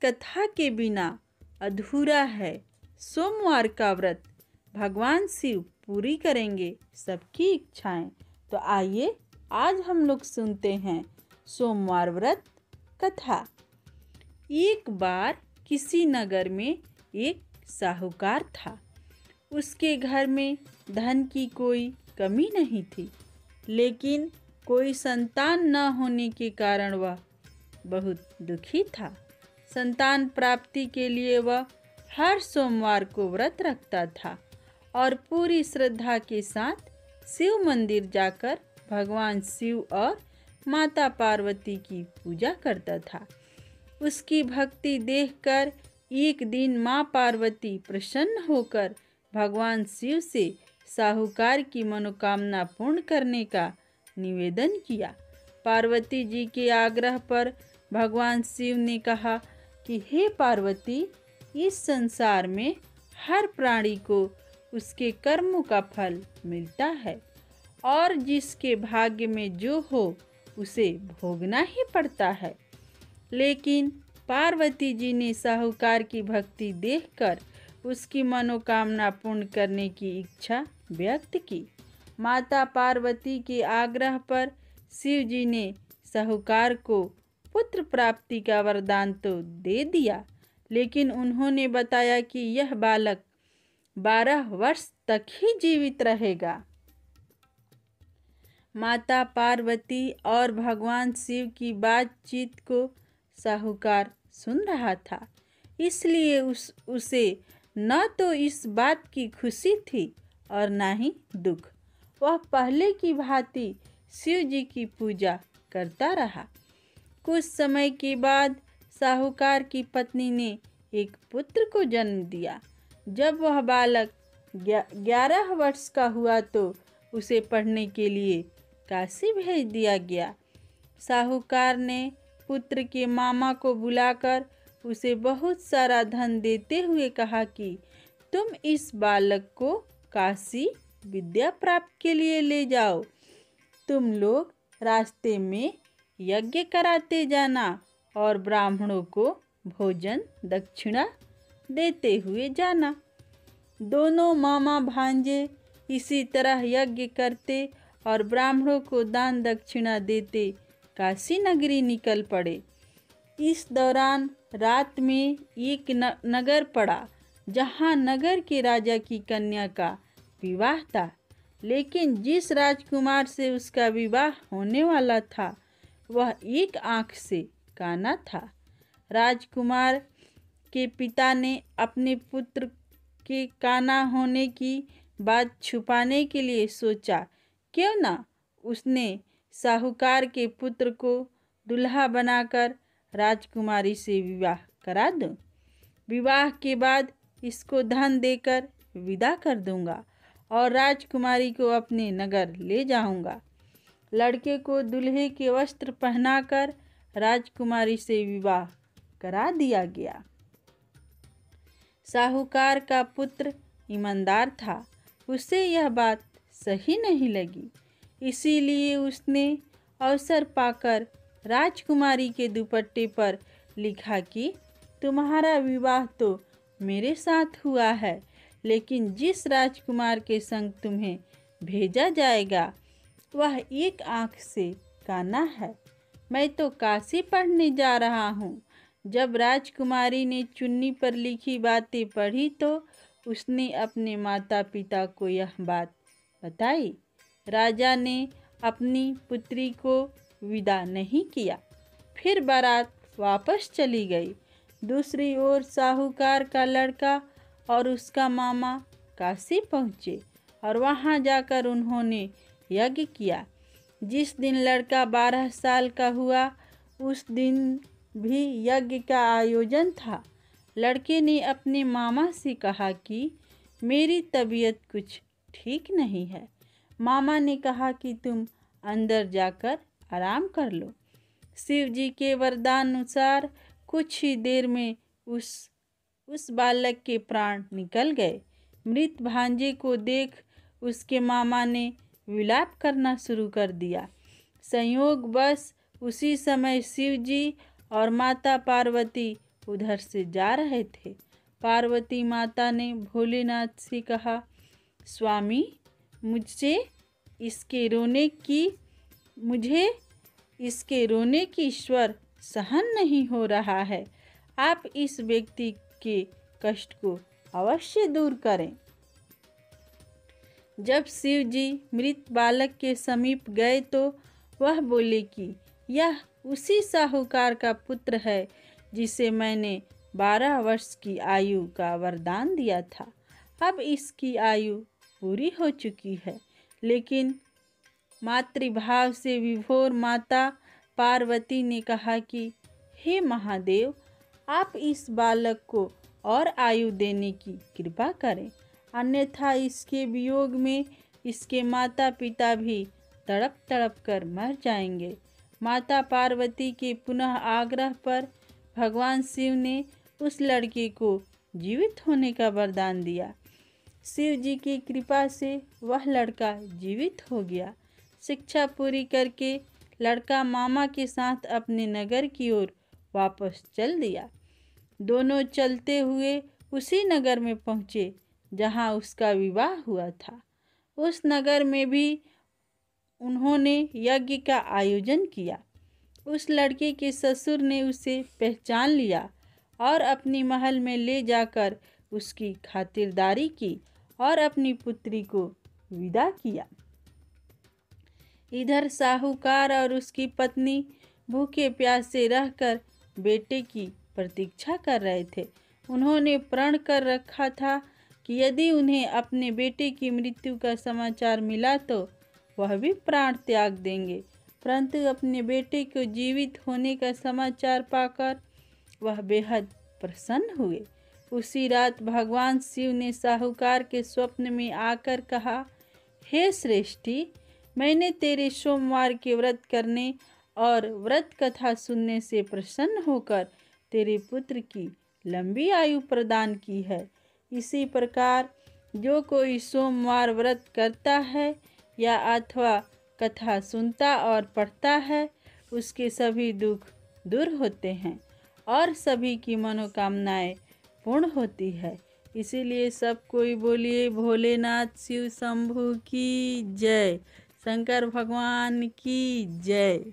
कथा के बिना अधूरा है सोमवार का व्रत। भगवान शिव पूरी करेंगे सबकी इच्छाएं। तो आइए आज हम लोग सुनते हैं सोमवार व्रत कथा। एक बार किसी नगर में एक साहूकार था। उसके घर में धन की कोई कमी नहीं थी, लेकिन कोई संतान न होने के कारण वह बहुत दुखी था। संतान प्राप्ति के लिए वह हर सोमवार को व्रत रखता था और पूरी श्रद्धा के साथ शिव मंदिर जाकर भगवान शिव और माता पार्वती की पूजा करता था। उसकी भक्ति देखकर एक दिन माँ पार्वती प्रसन्न होकर भगवान शिव से साहूकार की मनोकामना पूर्ण करने का निवेदन किया। पार्वती जी के आग्रह पर भगवान शिव ने कहा कि हे पार्वती, इस संसार में हर प्राणी को उसके कर्मों का फल मिलता है और जिसके भाग्य में जो हो उसे भोगना ही पड़ता है। लेकिन पार्वती जी ने साहूकार की भक्ति देखकर उसकी मनोकामना पूर्ण करने की इच्छा व्यक्त की। माता पार्वती के आग्रह पर शिव जी ने साहूकार को पुत्र प्राप्ति का वरदान तो दे दिया, लेकिन उन्होंने बताया कि यह बालक 12 वर्ष तक ही जीवित रहेगा। माता पार्वती और भगवान शिव की बातचीत को साहूकार सुन रहा था, इसलिए उसे न तो इस बात की खुशी थी और न ही दुख। वह पहले की भांति शिव जी की पूजा करता रहा। कुछ समय के बाद साहूकार की पत्नी ने एक पुत्र को जन्म दिया। जब वह बालक 11 वर्ष का हुआ तो उसे पढ़ने के लिए काशी भेज दिया गया। साहूकार ने पुत्र के मामा को बुलाकर उसे बहुत सारा धन देते हुए कहा कि तुम इस बालक को काशी विद्या प्राप्त के लिए ले जाओ। तुम लोग रास्ते में यज्ञ कराते जाना और ब्राह्मणों को भोजन दक्षिणा देते हुए जाना। दोनों मामा भांजे इसी तरह यज्ञ करते और ब्राह्मणों को दान दक्षिणा देते काशी नगरी निकल पड़े। इस दौरान रात में एक नगर पड़ा जहां नगर के राजा की कन्या का विवाह था, लेकिन जिस राजकुमार से उसका विवाह होने वाला था वह एक आंख से काना था। राजकुमार के पिता ने अपने पुत्र के काना होने की बात छुपाने के लिए सोचा, क्यों ना उसने साहूकार के पुत्र को दुल्हा बनाकर राजकुमारी से विवाह करा दूं। विवाह के बाद इसको धन देकर विदा कर दूंगा और राजकुमारी को अपने नगर ले जाऊंगा। लड़के को दूल्हे के वस्त्र पहनाकर राजकुमारी से विवाह करा दिया गया। साहूकार का पुत्र ईमानदार था, उसे यह बात सही नहीं लगी, इसीलिए उसने अवसर पाकर राजकुमारी के दुपट्टे पर लिखा कि तुम्हारा विवाह तो मेरे साथ हुआ है, लेकिन जिस राजकुमार के संग तुम्हें भेजा जाएगा वह एक आंख से काना है। मैं तो काशी पढ़ने जा रहा हूँ। जब राजकुमारी ने चुन्नी पर लिखी बातें पढ़ी तो उसने अपने माता पिता को यह बात बताई। राजा ने अपनी पुत्री को विदा नहीं किया, फिर बारात वापस चली गई। दूसरी ओर साहूकार का लड़का और उसका मामा काशी पहुँचे और वहाँ जाकर उन्होंने यज्ञ किया। जिस दिन लड़का 12 साल का हुआ उस दिन भी यज्ञ का आयोजन था। लड़के ने अपने मामा से कहा कि मेरी तबीयत कुछ ठीक नहीं है। मामा ने कहा कि तुम अंदर जाकर आराम कर लो। शिव जी के वरदान अनुसार कुछ ही देर में उस बालक के प्राण निकल गए। मृत भांजे को देख उसके मामा ने विलाप करना शुरू कर दिया। संयोगवश उसी समय शिव जी और माता पार्वती उधर से जा रहे थे। पार्वती माता ने भोलेनाथ से कहा, स्वामी, मुझे इसके रोने की स्वर सहन नहीं हो रहा है। आप इस व्यक्ति के कष्ट को अवश्य दूर करें। जब शिव जी मृत बालक के समीप गए तो वह बोले कि यह उसी साहूकार का पुत्र है जिसे मैंने 12 वर्ष की आयु का वरदान दिया था। अब इसकी आयु पूरी हो चुकी है। लेकिन मातृभाव से विभोर माता पार्वती ने कहा कि हे महादेव, आप इस बालक को और आयु देने की कृपा करें, अन्यथा इसके वियोग में इसके माता पिता भी तड़प तड़प कर मर जाएंगे। माता पार्वती के पुनः आग्रह पर भगवान शिव ने उस लड़के को जीवित होने का वरदान दिया। शिव जी की कृपा से वह लड़का जीवित हो गया। शिक्षा पूरी करके लड़का मामा के साथ अपने नगर की ओर वापस चल दिया। दोनों चलते हुए उसी नगर में पहुँचे जहाँ उसका विवाह हुआ था। उस नगर में भी उन्होंने यज्ञ का आयोजन किया। उस लड़के के ससुर ने उसे पहचान लिया और अपनी महल में ले जाकर उसकी खातिरदारी की और अपनी पुत्री को विदा किया। इधर साहूकार और उसकी पत्नी भूखे प्यासे रहकर बेटे की प्रतीक्षा कर रहे थे। उन्होंने प्रण कर रखा था कि यदि उन्हें अपने बेटे की मृत्यु का समाचार मिला तो वह भी प्राण त्याग देंगे। परंतु अपने बेटे को जीवित होने का समाचार पाकर वह बेहद प्रसन्न हुए। उसी रात भगवान शिव ने साहूकार के स्वप्न में आकर कहा, हे श्रेष्ठी, मैंने तेरे सोमवार के व्रत करने और व्रत कथा सुनने से प्रसन्न होकर तेरे पुत्र की लंबी आयु प्रदान की है। इसी प्रकार जो कोई सोमवार व्रत करता है या अथवा कथा सुनता और पढ़ता है, उसके सभी दुख दूर होते हैं और सभी की मनोकामनाएं पूर्ण होती है। इसीलिए सब कोई बोलिए भोलेनाथ शिव शंभू की जय, शंकर भगवान की जय।